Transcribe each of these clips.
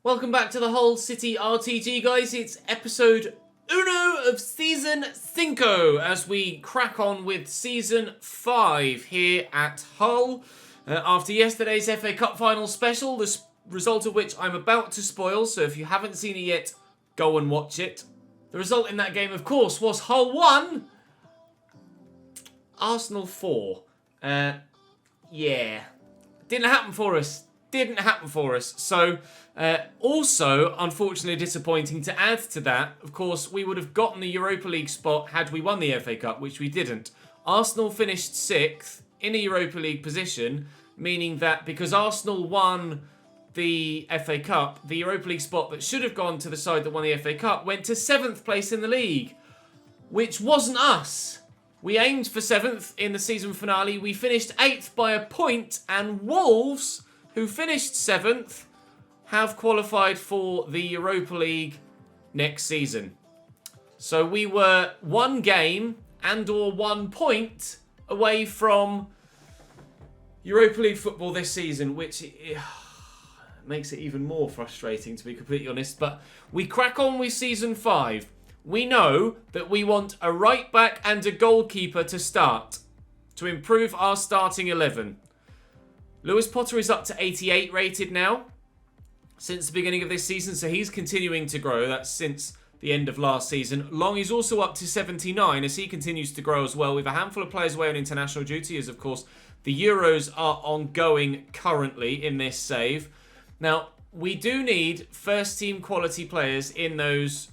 Welcome back to the Hull City RTG, guys. It's episode uno of Season 5 as we crack on with Season 5 here at Hull. After yesterday's FA Cup final special, the result of which I'm about to spoil, so if you haven't seen it yet, go and watch it. The result in that game, of course, was Hull 1, Arsenal 4. Yeah. Didn't happen for us. So, also, unfortunately disappointing to add to that, of course, we would have gotten the Europa League spot had we won the FA Cup, which we didn't. Arsenal finished 6th in a Europa League position, meaning that because Arsenal won the FA Cup, the Europa League spot that should have gone to the side that won the FA Cup went to 7th place in the league, which wasn't us. We aimed for 7th in the season finale. We finished 8th by a point, and Wolves, who finished 7th, have qualified for the Europa League next season. So we were 1 game and or 1 point away from Europa League football this season, which makes it even more frustrating, to be completely honest. But we crack on with Season 5. We know that we want a right back and a goalkeeper to start to improve our starting 11. Lewis Potter is up to 88 rated now since the beginning of this season, so he's continuing to grow. That's since the end of last season. Long is also up to 79 as he continues to grow as well. We have a handful of players away on international duty as, of course, the Euros are ongoing currently in this save. Now, we do need first-team quality players in those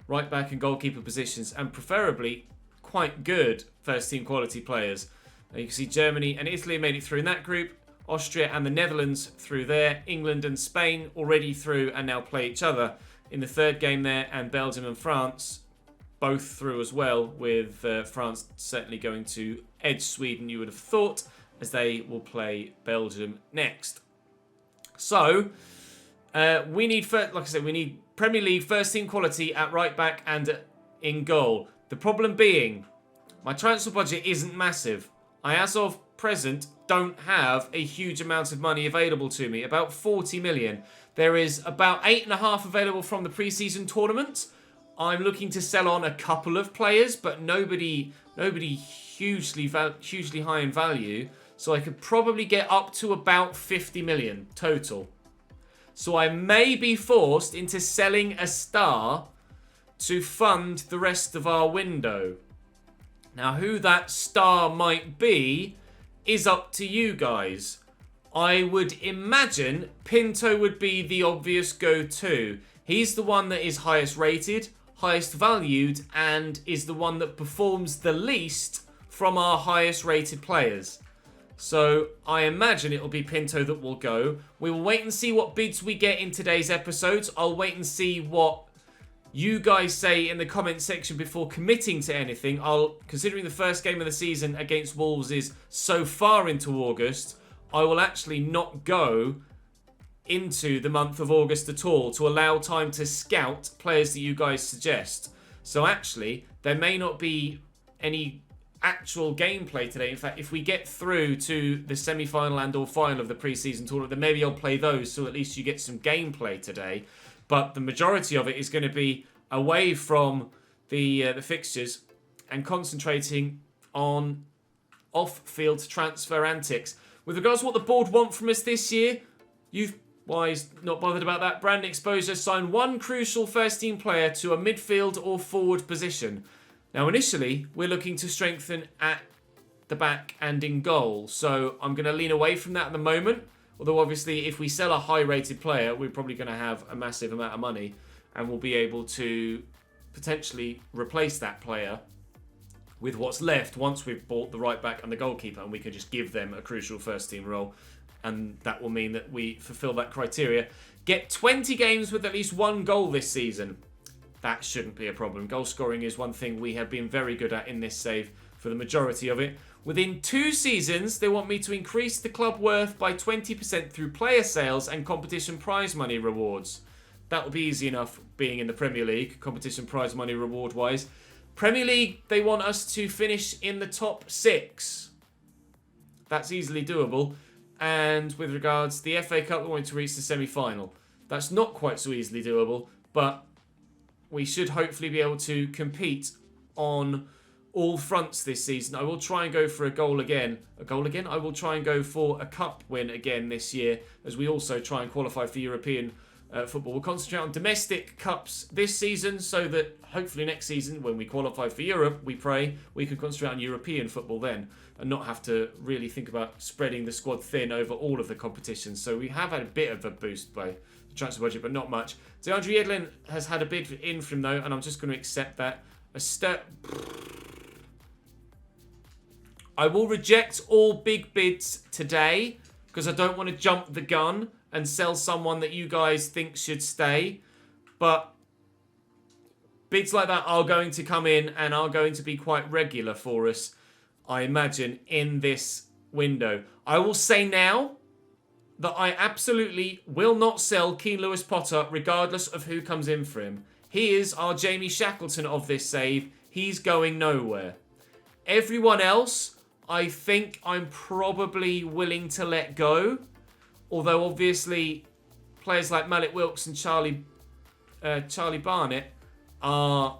right back and goalkeeper positions, and preferably quite good first-team quality players. You can see Germany and Italy made it through in that group. Austria and the Netherlands through there. England and Spain already through and now play each other in the third game there. And Belgium and France both through as well, with France certainly going to edge Sweden, you would have thought, as they will play Belgium next. So, we need, like I said, we need Premier League first team quality at right back and in goal. The problem being, my transfer budget isn't massive. I, as of present, don't have a huge amount of money available to me, about 40 million. There is about 8.5 available from the pre-season tournament. I'm looking to sell on a couple of players, but nobody hugely high in value. So I could probably get up to about 50 million total. So I may be forced into selling a star to fund the rest of our window. Now, who that star might be is up to you guys. I would imagine Pinto would be the obvious go-to. He's the one that is highest rated, highest valued, and is the one that performs the least from our highest rated players. So I imagine it'll be Pinto that will go. We will wait and see what bids we get in today's episodes. I'll wait and see what you guys say in the comment section before committing to anything. Considering the first game of the season against Wolves is so far into August, I will actually not go into the month of August at all to allow time to scout players that you guys suggest. So actually, there may not be any actual gameplay today. In fact, if we get through to the semi-final and or final of the pre-season tournament, then maybe I'll play those, so at least you get some gameplay today. But the majority of it is going to be away from the fixtures and concentrating on off-field transfer antics. With regards to what the board want from us this year, youth-wise, not bothered about that. Brand exposure, sign 1 crucial first-team player to a midfield or forward position. Now, initially, we're looking to strengthen at the back and in goal. So I'm going to lean away from that at the moment. Although, obviously, if we sell a high-rated player, we're probably going to have a massive amount of money. And we'll be able to potentially replace that player with what's left once we've bought the right back and the goalkeeper. And we can just give them a crucial first-team role. And that will mean that we fulfill that criteria. Get 20 games with at least 1 goal this season. That shouldn't be a problem. Goal scoring is one thing we have been very good at in this save for the majority of it. Within 2 seasons, they want me to increase the club worth by 20% through player sales and competition prize money rewards. That will be easy enough being in the Premier League, competition prize money reward-wise. Premier League, they want us to finish in the top 6. That's easily doable. And with regards to the FA Cup, we want to reach the semi-final. That's not quite so easily doable, but we should hopefully be able to compete on all fronts this season. I will try and go for a goal again. A goal again? I will try and go for a cup win again this year, as we also try and qualify for European football. We'll concentrate on domestic cups this season, so that hopefully next season, when we qualify for Europe, we pray we can concentrate on European football then, and not have to really think about spreading the squad thin over all of the competitions. So we have had a bit of a boost by the transfer budget, but not much. DeAndre Yedlin has had a bid in from him though, and I'm just going to accept that. I will reject all big bids today, because I don't want to jump the gun and sell someone that you guys think should stay. But bids like that are going to come in and are going to be quite regular for us, I imagine, in this window. I will say now that I absolutely will not sell Keane Lewis Potter regardless of who comes in for him. He is our Jamie Shackleton of this save. He's going nowhere. Everyone else, I think I'm probably willing to let go. Although, obviously, players like Malik Wilkes and Charlie Barnett are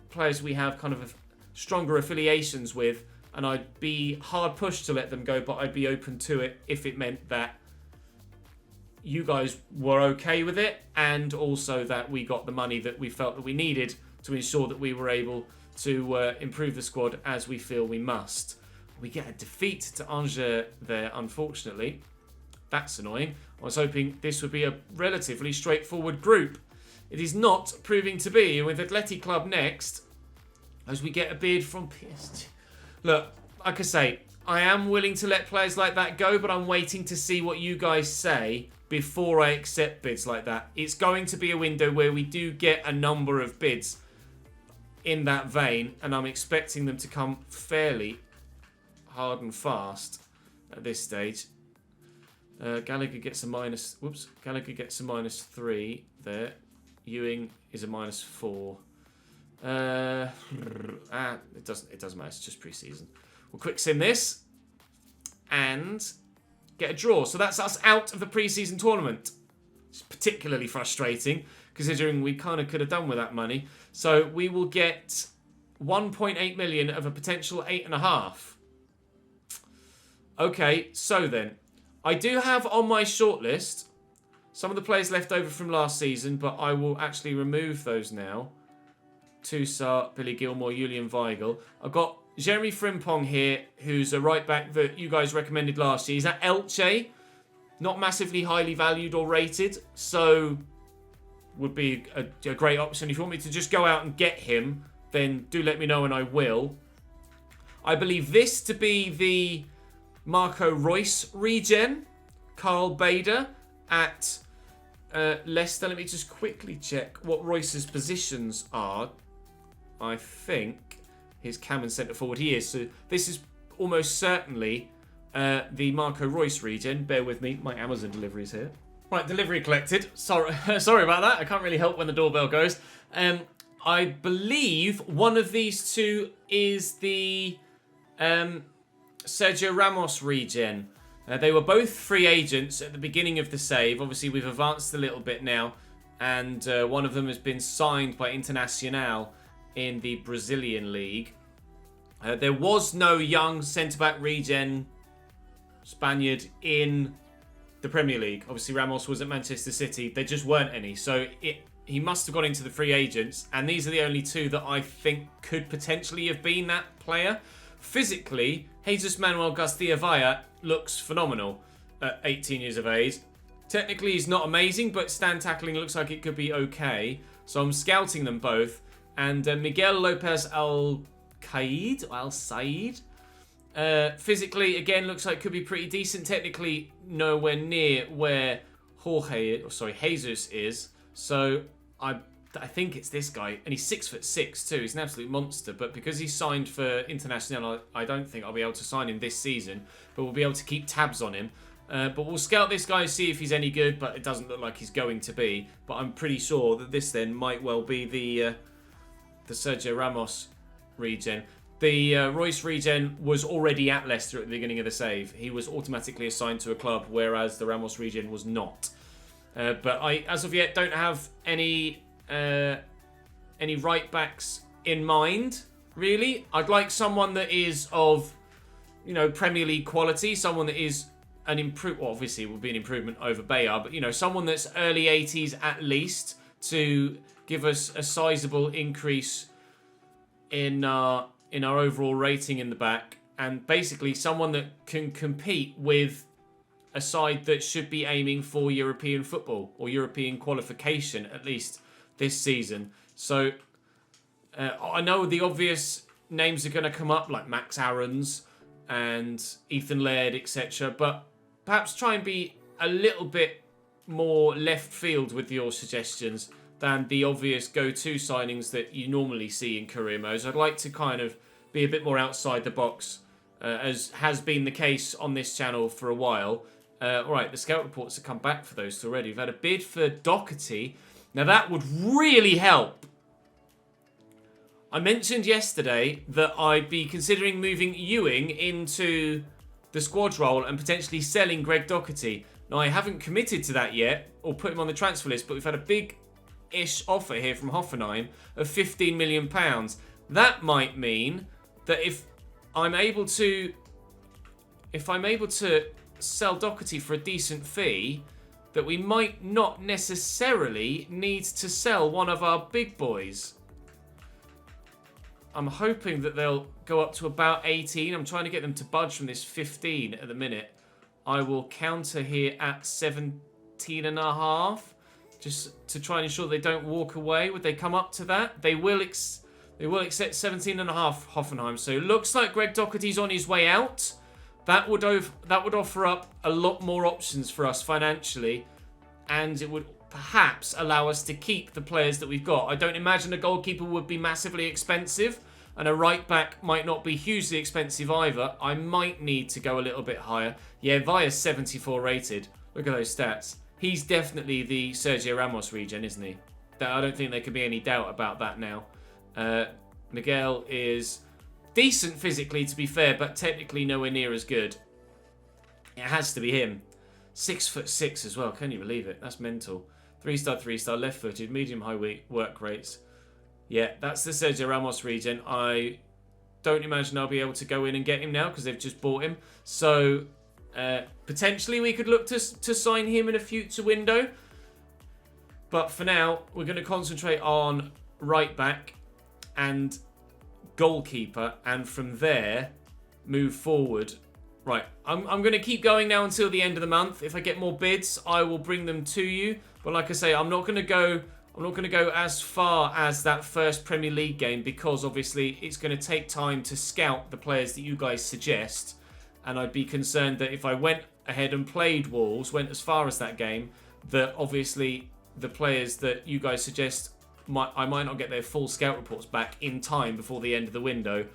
players we have kind of stronger affiliations with. And I'd be hard pushed to let them go, but I'd be open to it if it meant that you guys were okay with it. And also that we got the money that we felt that we needed to ensure that we were able to improve the squad as we feel we must. We get a defeat to Angers there, unfortunately. That's annoying. I was hoping this would be a relatively straightforward group. It is not proving to be, with Athletic Club next, as we get a bid from PSG. Look, like I say, I am willing to let players like that go, but I'm waiting to see what you guys say before I accept bids like that. It's going to be a window where we do get a number of bids in that vein, and I'm expecting them to come fairly hard and fast at this stage. Gallagher gets a minus. Whoops. Gallagher gets a -3 there. Ewing is a -4. It doesn't matter. It's just pre-season. We'll quick sim this and get a draw. So that's us out of the pre-season tournament. It's particularly frustrating considering we kind of could have done with that money. So we will get 1.8 million of a potential 8.5. Okay, so then. I do have on my shortlist some of the players left over from last season, but I will actually remove those now. Toussaint, Billy Gilmore, Julian Weigel. I've got Jeremy Frimpong here, who's a right back that you guys recommended last year. He's at Elche, not massively highly valued or rated, so would be a great option. If you want me to just go out and get him, then do let me know and I will. I believe this to be the Marco Reus regen. Carl Bader at Leicester. Let me just quickly check what Reus's positions are. I think his cam and centre forward he is. So this is almost certainly the Marco Reus regen. Bear with me, my Amazon delivery is here. Right, delivery collected. Sorry about that. I can't really help when the doorbell goes. I believe one of these two is the Sergio Ramos regen. They were both free agents at the beginning of the save. Obviously, we've advanced a little bit now. And one of them has been signed by Internacional in the Brazilian league. There was no young centre-back regen Spaniard in the Premier League. Obviously, Ramos was at Manchester City. There just weren't any. So he must have gone into the free agents. And these are the only two that I think could potentially have been that player. Physically, Jesus Manuel Castilla-Valla looks phenomenal at 18 years of age. Technically, he's not amazing, but stand tackling looks like it could be okay. So I'm scouting them both. And Miguel Lopez Al-Said, physically, again, looks like could be pretty decent. Technically, nowhere near where Jesus is. So I think it's this guy, and he's 6'6" too. He's an absolute monster. But because he's signed for International, I don't think I'll be able to sign him this season. But we'll be able to keep tabs on him. But we'll scout this guy, see if he's any good. But it doesn't look like he's going to be. But I'm pretty sure that this then might well be the Sergio Ramos regen. The Reus regen was already at Leicester at the beginning of the save. He was automatically assigned to a club, whereas the Ramos regen was not. But I, as of yet, don't have any right backs in mind. Really, I'd like someone that is of, Premier League quality. Someone that is an improvement. Well, obviously, it would be an improvement over Bayard, but someone that's early 80s at least to give us a sizable increase in our overall rating in the back, and basically someone that can compete with a side that should be aiming for European football or European qualification at least this season. So I know the obvious names are going to come up like Max Aarons and Ethan Laird, etc. But perhaps try and be a little bit more left field with your suggestions than the obvious go-to signings that you normally see in career modes. I'd like to kind of be a bit more outside the box, as has been the case on this channel for a while. Alright, the scout reports have come back for those already. We've had a bid for Doherty. Now that would really help. I mentioned yesterday that I'd be considering moving Ewing into the squad role and potentially selling Greg Doherty. Now I haven't committed to that yet or put him on the transfer list, but we've had a big-ish offer here from Hoffenheim of £15 million. That might mean that if I'm able to sell Doherty for a decent fee, that we might not necessarily need to sell one of our big boys. I'm hoping that they'll go up to about 18. I'm trying to get them to budge from this 15 at the minute. I will counter here at 17.5, just to try and ensure they don't walk away. Would they come up to that? They will accept 17.5, Hoffenheim. So it looks like Greg Doherty's on his way out. That would offer up a lot more options for us financially, and it would perhaps allow us to keep the players that we've got. I don't imagine a goalkeeper would be massively expensive, and a right back might not be hugely expensive either. I might need to go a little bit higher. Yeah, Via's 74 rated. Look at those stats. He's definitely the Sergio Ramos regen, isn't he? I don't think there could be any doubt about that now. Miguel is decent physically, to be fair, but technically nowhere near as good. It has to be him. 6'6" as well. Can you believe it? That's mental. 3-star, left-footed, medium-high work rates. Yeah, that's the Sergio Ramos regen. I don't imagine I'll be able to go in and get him now because they've just bought him. So, potentially we could look to sign him in a future window. But for now, we're going to concentrate on right-back and goalkeeper, and from there, move forward. Right, I'm going to keep going now until the end of the month. If I get more bids, I will bring them to you. But like I say, I'm not going to go as far as that first Premier League game because obviously it's going to take time to scout the players that you guys suggest. And I'd be concerned that if I went ahead and played Wolves, went as far as that game, that obviously the players that you guys suggest, I might not get their full scout reports back in time before the end of the window.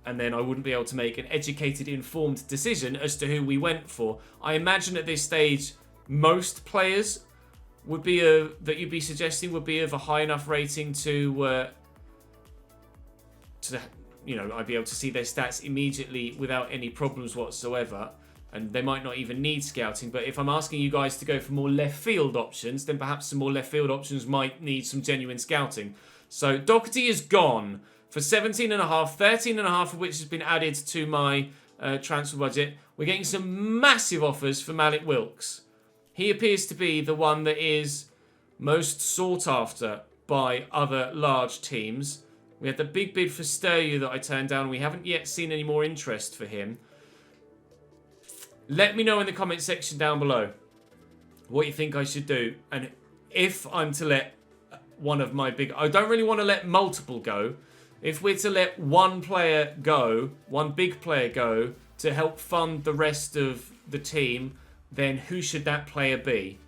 And then I wouldn't be able to make an educated, informed decision as to who we went for. I imagine at this stage, most players would be that you'd be suggesting would be of a high enough rating to I'd be able to see their stats immediately without any problems whatsoever. And they might not even need scouting. But if I'm asking you guys to go for more left field options, then perhaps some more left field options might need some genuine scouting. So Doherty is gone for 17.5, 13.5 of which has been added to my transfer budget. We're getting some massive offers for Malik Wilks. He appears to be the one that is most sought after by other large teams. We had the big bid for Sturyu that I turned down. We haven't yet seen any more interest for him. Let me know in the comment section down below what you think I should do. And if I'm to let one of my big... I don't really want to let multiple go. If we're to let one player go, one big player go, to help fund the rest of the team, then who should that player be?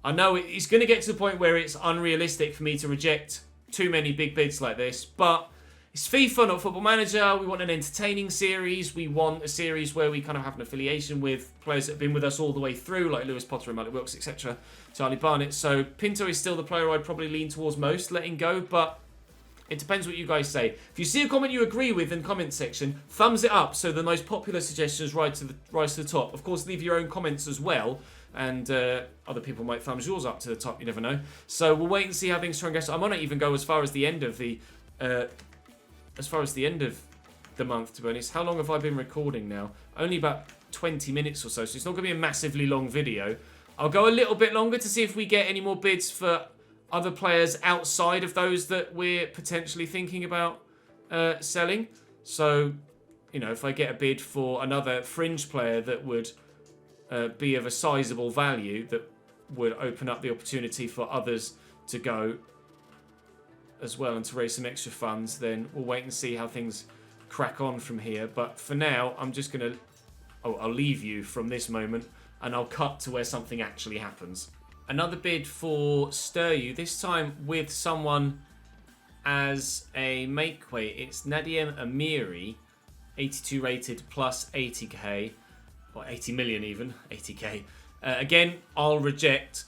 I know it's going to get to the point where it's unrealistic for me to reject too many big bids like this, but it's FIFA, not Football Manager. We want an entertaining series. We want a series where we kind of have an affiliation with players that have been with us all the way through, like Lewis Potter and Malik Wilks, etc. Charlie Barnett. So Pinto is still the player I'd probably lean towards most letting go, but it depends what you guys say. If you see a comment you agree with in the comment section, thumbs it up so the most popular suggestions rise to the top. Of course, leave your own comments as well. and other people might thumbs yours up to the top. You never know. So we'll wait and see how things progress. I might not even go as far as the end of the month, to be honest. How long have I been recording now? Only about 20 minutes or so. So it's not going to be a massively long video. I'll go a little bit longer to see if we get any more bids for other players outside of those that we're potentially thinking about selling. So, you know, if I get a bid for another fringe player that would be of a sizable value, that would open up the opportunity for others to go as well and to raise some extra funds, then we'll wait and see how things crack on from here. But for now, I'm just going to... I'll leave you from this moment and I'll cut to where something actually happens. Another bid for REUS, this time with someone as a make weight. It's Nadiem Amiri, 82 rated plus 80k, or 80 million even, 80k. Again, I'll reject.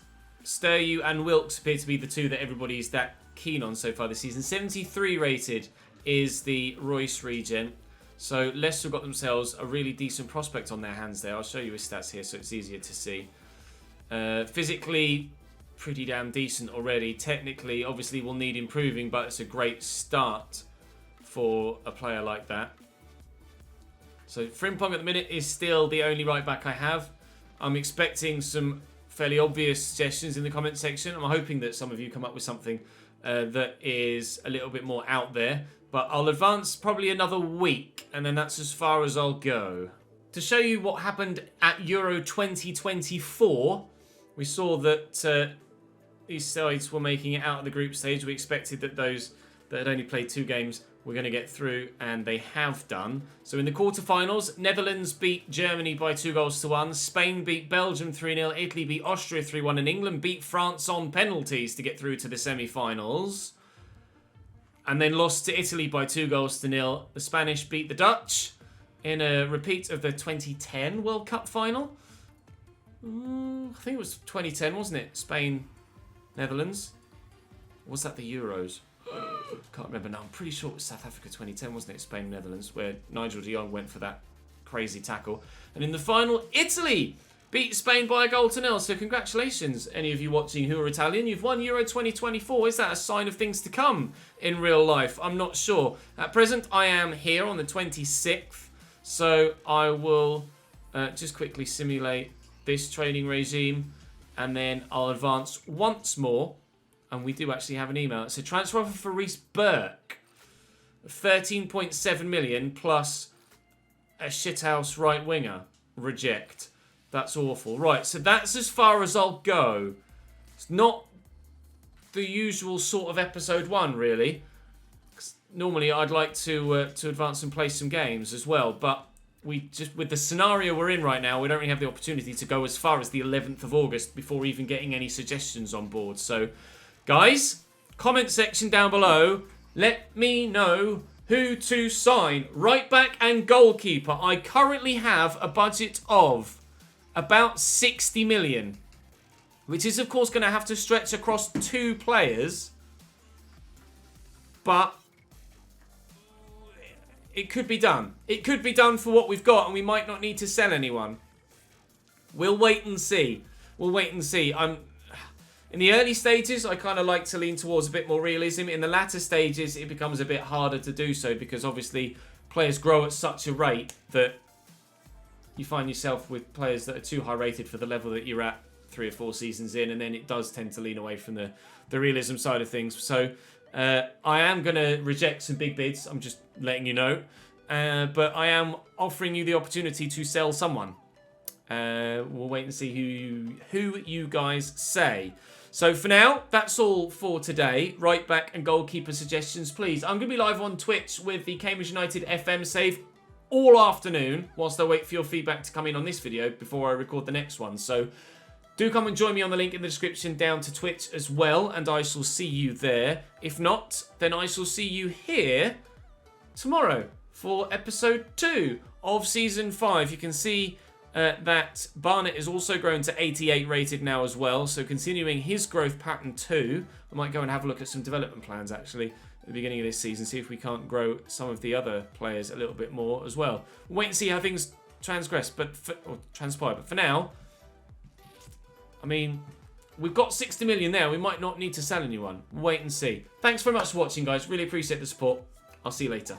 REUS and Wilkes appear to be the two that everybody's that keen on so far this season. 73 rated is the REUS regen. So Leicester got themselves a really decent prospect on their hands there. I'll show you his stats here so it's easier to see. Physically, pretty damn decent already. Technically, obviously, will need improving, but it's a great start for a player like that. So Frimpong at the minute is still the only right back I have. I'm expecting some fairly obvious suggestions in the comment section. I'm hoping that some of you come up with something that is a little bit more out there. But I'll advance probably another week, and then that's as far as I'll go. To show you what happened at Euro 2024, we saw that these sides were making it out of the group stage. We expected that those that had only played 2 games were going to get through, and they have done. So in the quarterfinals, Netherlands beat Germany by 2-1. Spain beat Belgium 3-0. Italy beat Austria 3-1. And England beat France on penalties to get through to the semi-finals. And then lost to Italy by 2-0. The Spanish beat the Dutch in a repeat of the 2010 World Cup final. I think it was 2010, wasn't it? Spain, Netherlands. Or was that the Euros? Can't remember now. I'm pretty sure it was South Africa 2010, wasn't it? Spain, Netherlands, where Nigel de Jong went for that crazy tackle. And in the final, Italy beat Spain by 1-0. So congratulations, any of you watching who are Italian. You've won Euro 2024. Is that a sign of things to come in real life? I'm not sure. At present, I am here on the 26th. So I will just quickly simulate this training regime. And then I'll advance once more. And we do actually have an email. It's a transfer offer for Reece Burke. 13.7 million plus a shithouse right winger. Reject. That's awful. Right, so that's as far as I'll go. It's not the usual sort of episode 1, really. Normally, I'd like to advance and play some games as well, but we just, with the scenario we're in right now, we don't really have the opportunity to go as far as the 11th of August before even getting any suggestions on board. So, guys, comment section down below. Let me know who to sign. Right back and goalkeeper. I currently have a budget of about 60 million, which is of course going to have to stretch across 2 players, but it could be done. It could be done for what we've got, and we might not need to sell anyone. We'll wait and see. We'll wait and see. In the early stages, I kind of like to lean towards a bit more realism. In the latter stages, it becomes a bit harder to do so because obviously players grow at such a rate that you find yourself with players that are too high rated for the level that you're at 3 or 4 seasons in, and then it does tend to lean away from the realism side of things. So I am going to reject some big bids. I'm just letting you know. But I am offering you the opportunity to sell someone. We'll wait and see who you guys say. So for now, that's all for today. Right back and goalkeeper suggestions, please. I'm going to be live on Twitch with the Cambridge United FM save all afternoon whilst I wait for your feedback to come in on this video before I record the next one. So do come and join me on the link in the description down to Twitch as well, and I shall see you there. If not, then I shall see you here tomorrow for episode 2 of season 5. You can see that Barnett is also grown to 88 rated now as well, so continuing his growth pattern too. I might go and have a look at some development plans actually at the beginning of this season, see if we can't grow some of the other players a little bit more as well. We'll wait and see how things transpire, but for now, mean, we've got 60 million there. We might not need to sell anyone. Wait and see. Thanks very much for watching, guys. Really appreciate the support. I'll see you later.